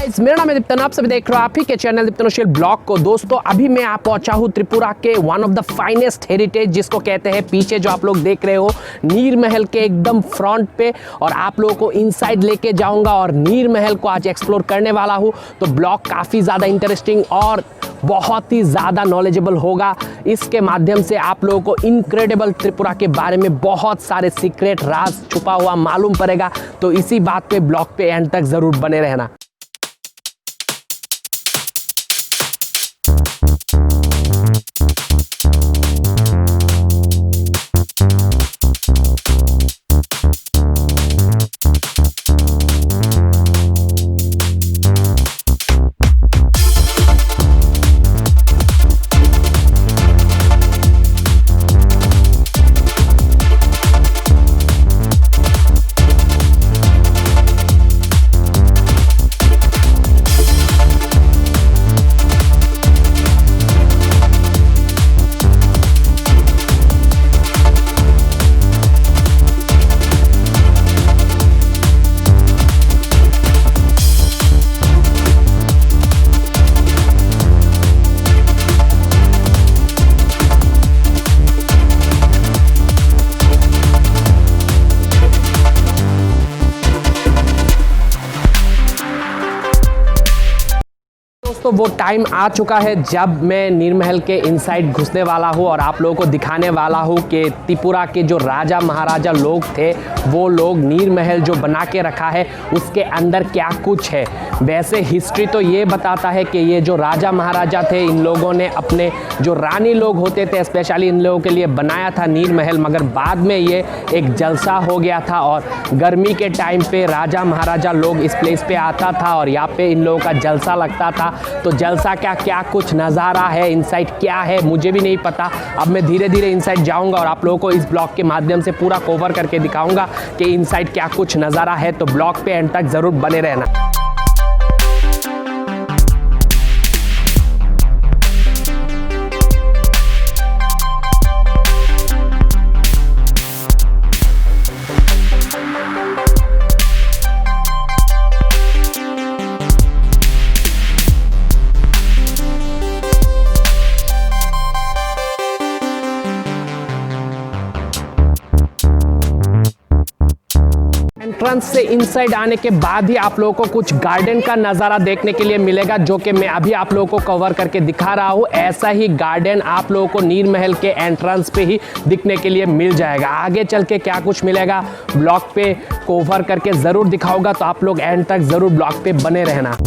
मेरा नाम है दीप्तन, आप सभी देख रहे हो आप ही के चैनल दीप्तन ऑफिशियल ब्लॉग को। दोस्तों अभी मैं आप पहुंचा हूं त्रिपुरा के one of the finest heritage जिसको कहते हैं, पीछे जो आप लोग देख रहे हो नीर महल के एकदम फ्रंट पे, और आप लोगों को इनसाइड लेके जाऊंगा और नीर महल को आज एक्सप्लोर करने वाला हूं। तो ब्लॉग काफ़ी ज़्यादा इंटरेस्टिंग और बहुत ही ज़्यादा नॉलेजेबल होगा। इसके माध्यम से आप लोगों को इनक्रेडिबल त्रिपुरा के बारे में बहुत सारे सीक्रेट राज छुपा हुआ मालूम पड़ेगा। तो इसी बात पे ब्लॉग पे एंड तक ज़रूर बने रहना। तो वो टाइम आ चुका है जब मैं नीर महल के इनसाइड घुसने वाला हूँ और आप लोगों को दिखाने वाला हूँ कि त्रिपुरा के जो राजा महाराजा लोग थे, वो लोग नीर महल जो बना के रखा है उसके अंदर क्या कुछ है। वैसे हिस्ट्री तो ये बताता है कि ये जो राजा महाराजा थे, इन लोगों ने अपने जो रानी लोग होते थे स्पेशली इन लोगों के लिए बनाया था नीर महल, मगर बाद में ये एक जलसा हो गया था और गर्मी के टाइम पे राजा महाराजा लोग इस प्लेस पे आता था और यहाँ पे इन लोगों का जलसा लगता था। तो जलसा का क्या कुछ नज़ारा है, इनसाइड क्या है, मुझे भी नहीं पता। अब मैं धीरे धीरे इनसाइड जाऊंगा और आप लोगों को इस ब्लॉग के माध्यम से पूरा कवर करके दिखाऊंगा कि इनसाइड क्या कुछ नज़ारा है। तो ब्लॉग पे एंड तक ज़रूर बने रहना। एंट्रेंस से इनसाइड आने के बाद ही आप लोगों को कुछ गार्डन का नज़ारा देखने के लिए मिलेगा, जो कि मैं अभी आप लोगों को कवर करके दिखा रहा हूँ। ऐसा ही गार्डन आप लोगों को नीर महल के एंट्रेंस पे ही दिखने के लिए मिल जाएगा। आगे चल के क्या कुछ मिलेगा ब्लॉग पे कवर करके ज़रूर दिखाऊंगा, तो आप लोग एंड तक ज़रूर ब्लॉग पे बने रहना।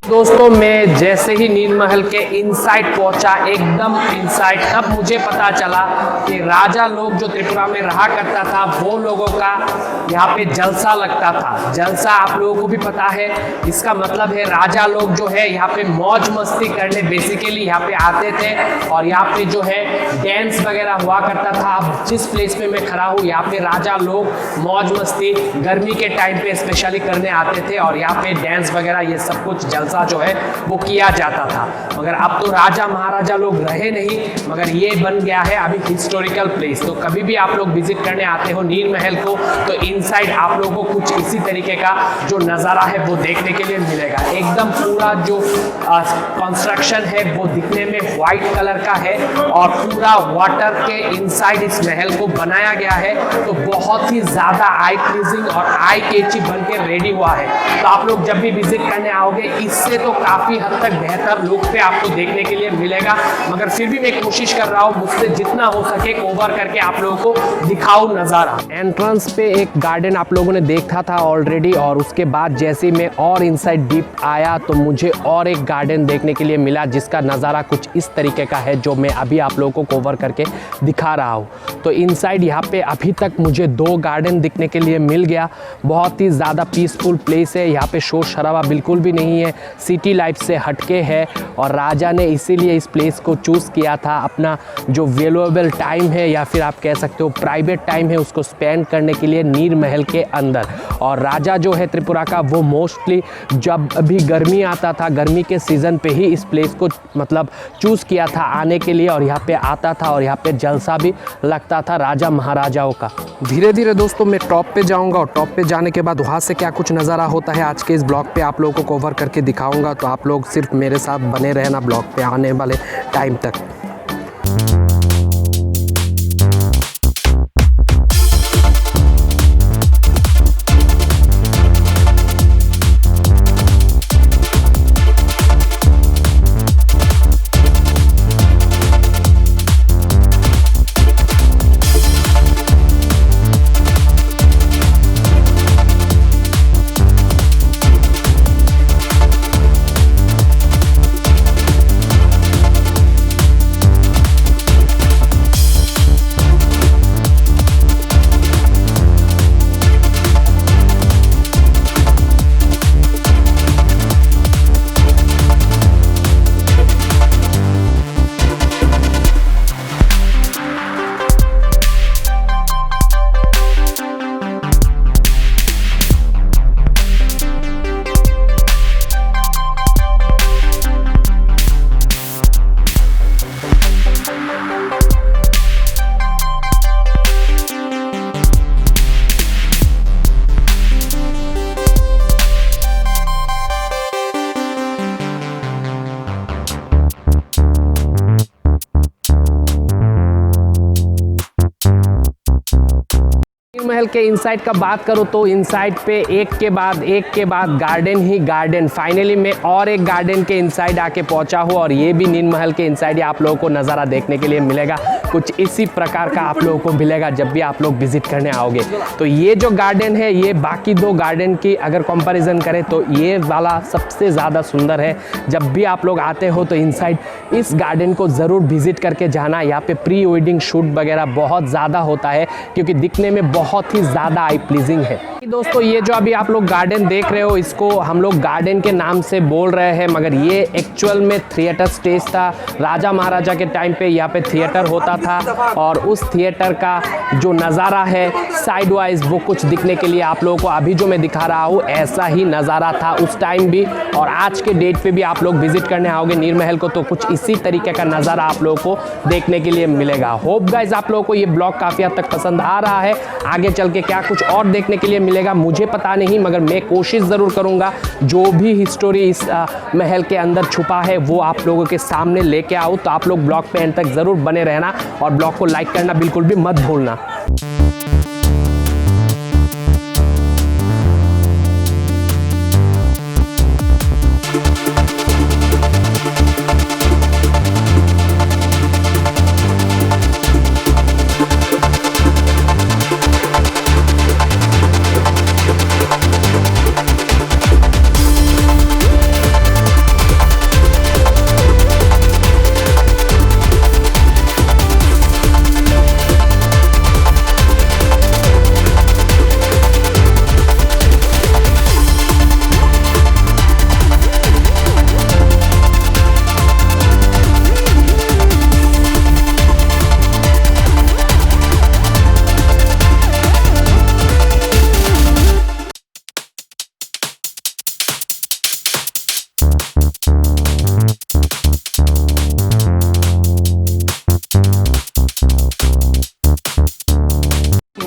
दोस्तों मैं जैसे ही नीर महल के इनसाइड पहुंचा, एकदम इनसाइड, तब मुझे पता चला कि राजा लोग जो त्रिपुरा में रहा करता था वो लोगों का यहाँ पे जलसा लगता था। जलसा आप लोगों को भी पता है, इसका मतलब है राजा लोग जो है यहाँ पे मौज मस्ती करने बेसिकली यहाँ पे आते थे और यहाँ पे जो है डांस वगैरह हुआ करता था। अब जिस प्लेस पे मैं खड़ा हूँ यहाँ पे राजा लोग मौज मस्ती गर्मी के टाइम पे स्पेशली करने आते थे और यहाँ पे डांस वगैरह ये सब कुछ जलसा हिस्सा जो है वो किया जाता था। मगर अब तो राजा महाराजा लोग रहे नहीं, मगर ये बन गया है अभी हिस्टोरिकल प्लेस। तो कभी भी आप लोग विजिट करने आते हो नीर महल को तो इनसाइड आप लोगों को कुछ इसी तरीके का जो नज़ारा है वो देखने के लिए मिलेगा। एकदम पूरा जो कंस्ट्रक्शन है वो दिखने में व्हाइट कलर का है और पूरा वाटर के इनसाइड इस महल को बनाया गया है। तो बहुत ही ज़्यादा आई प्लीजिंग और आई कैची बन के रेडी हुआ है। तो आप लोग जब भी विजिट करने आओगे इससे तो काफ़ी हद तक बेहतर लुक पे आपको देखने के लिए मिलेगा। मगर फिर भी मैं कोशिश कर रहा हूँ मुझसे जितना हो सके कवर करके आप लोगों को दिखाऊं नज़ारा। एंट्रेंस पे एक गार्डन आप लोगों ने देखा था ऑलरेडी, और उसके बाद जैसे ही मैं और इनसाइड डीप आया तो मुझे और एक गार्डन देखने के लिए मिला जिसका नज़ारा कुछ इस तरीके का है जो मैं अभी आप लोगों को कवर करके दिखा रहा हूँ। तो इनसाइड यहाँ पे अभी तक मुझे 2 गार्डन दिखने के लिए मिल गया। बहुत ही ज़्यादा पीसफुल प्लेस है, यहाँ पे शोर शराबा बिल्कुल भी नहीं है, सिटी लाइफ से हटके है और राजा ने इसीलिए इस प्लेस को चूज़ किया था। अपना जो वैल्यूएबल टाइम है या फिर आप कह सकते हो प्राइवेट टाइम है उसको स्पेंड करने के लिए नीर महल के अंदर। और राजा जो है त्रिपुरा का वो मोस्टली जब अभी गर्मी आता था, गर्मी के सीज़न पे ही इस प्लेस को मतलब चूज़ किया था आने के लिए और यहाँ पे आता था और यहाँ पे जलसा भी लगता था राजा महाराजाओं का। धीरे धीरे दोस्तों मैं टॉप पे जाऊँगा और टॉप पे जाने के बाद वहाँ से क्या कुछ नज़ारा होता है आज के इस ब्लॉग पे आप लोगों को कवर करके दिखाऊँगा। तो आप लोग सिर्फ मेरे साथ बने रहना ब्लॉग पे आने वाले टाइम तक। महल के इनसाइड का बात करूँ तो इनसाइड पे एक के बाद गार्डन ही गार्डन। फाइनली मैं और एक गार्डन के इनसाइड आके पहुंचा हूँ और ये भी नीर महल के इनसाइड आप लोगों को नज़ारा देखने के लिए मिलेगा। कुछ इसी प्रकार का आप लोगों को मिलेगा जब भी आप लोग विजिट करने आओगे। तो ये जो गार्डन है ये बाकी 2 गार्डन की अगर कंपैरिजन करें तो ये वाला सबसे ज़्यादा सुंदर है। जब भी आप लोग आते हो तो इनसाइड इस गार्डन को ज़रूर विजिट करके जाना। यहाँ पे प्री वेडिंग शूट वगैरह बहुत ज़्यादा होता है क्योंकि दिखने में बहुत ही ज़्यादा आई प्लीजिंग है। दोस्तों ये जो अभी आप लोग गार्डन देख रहे हो इसको हम लोग गार्डन के नाम से बोल रहे हैं, मगर ये एक्चुअल में थिएटर स्टेज था। राजा महाराजा के टाइम पे यहाँ पे थिएटर होता था और उस थिएटर का जो नज़ारा है साइड वाइज वो कुछ दिखने के लिए आप लोगों को अभी जो मैं दिखा रहा हूँ ऐसा ही नज़ारा था उस टाइम भी। और आज के डेट पे भी आप लोग विजिट करने आओगे नीर महल को तो कुछ इसी तरीके का नज़ारा आप लोगों को देखने के लिए मिलेगा। होप गाइज आप लोगों को ये ब्लॉग काफ़ी हद तक पसंद आ रहा है। आगे चल के क्या कुछ और देखने के लिए मिलेगा मुझे पता नहीं, मगर मैं कोशिश ज़रूर करूँगा जो भी हिस्टोरी इस महल के अंदर छुपा है वो आप लोगों के सामने लेके आऊँ। तो आप लोग ब्लॉग पे एंड तक ज़रूर बने रहना और ब्लॉग को लाइक करना बिल्कुल भी मत भूलना।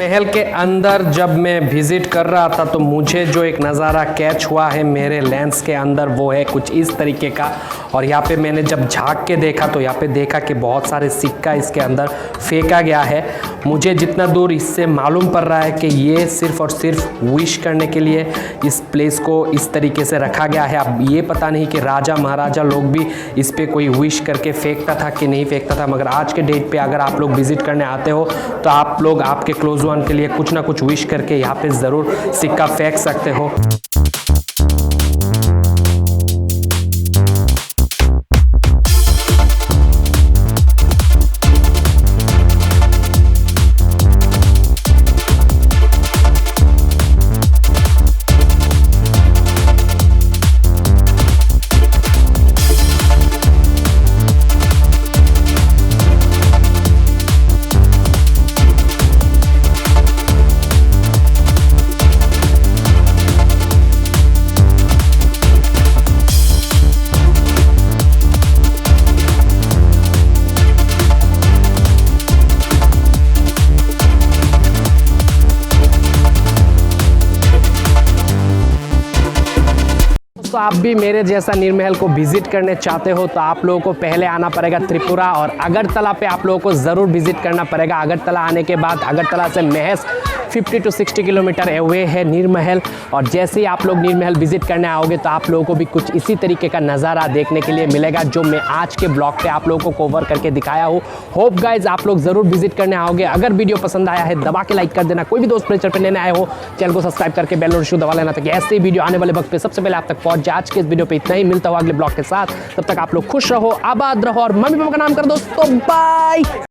महल के अंदर जब मैं विजिट कर रहा था तो मुझे जो एक नज़ारा कैच हुआ है मेरे लेंस के अंदर वो है कुछ इस तरीके का। और यहाँ पे मैंने जब झांक के देखा तो यहाँ पे देखा कि बहुत सारे सिक्का इसके अंदर फेंका गया है। मुझे जितना दूर इससे मालूम पड़ रहा है कि ये सिर्फ और सिर्फ विश करने के लिए इस प्लेस को इस तरीके से रखा गया है। अब ये पता नहीं कि राजा महाराजा लोग भी इस पर कोई विश करके फेंकता था कि नहीं फेंकता था, मगर आज के डेट पे अगर आप लोग विजिट करने आते हो तो आप लोग आपके क्लोज वन के लिए कुछ ना कुछ विश करके यहाँ पे ज़रूर सिक्का फेंक सकते हो। तो आप भी मेरे जैसा नीरमहल को विजिट करने चाहते हो तो आप लोगों को पहले आना पड़ेगा त्रिपुरा और अगरतला पे आप लोगों को ज़रूर विजिट करना पड़ेगा। अगरतला आने के बाद अगरतला से महज 50 to 60 किलोमीटर अवे है नीरमहल। और जैसे ही आप लोग नीरमहल विजिट करने आओगे तो आप लोगों को भी कुछ इसी तरीके का नज़ारा देखने के लिए मिलेगा जो मैं आज के ब्लॉग पे आप लोगों को कवर करके दिखाया हूँ। होप गाइज आप लोग ज़रूर विजिट करने आओगे। अगर वीडियो पसंद आया है दबा के लाइक कर देना। कोई भी दोस्त प्लेचर पर लेने आए हो चैनल को सब्सक्राइब करके बेल नोटिफिकेशन दबा लेना ताकि ऐसे ही वीडियो आने वाले वक्त पे सबसे पहले आप तक पहुंच जाए। आज के इस वीडियो पे इतना ही, मिलता हुआ अगले ब्लॉग के साथ। तब तक आप लोग खुश रहो, आबाद रहो और मम्मी पापा का नाम कर दो। तो बाय।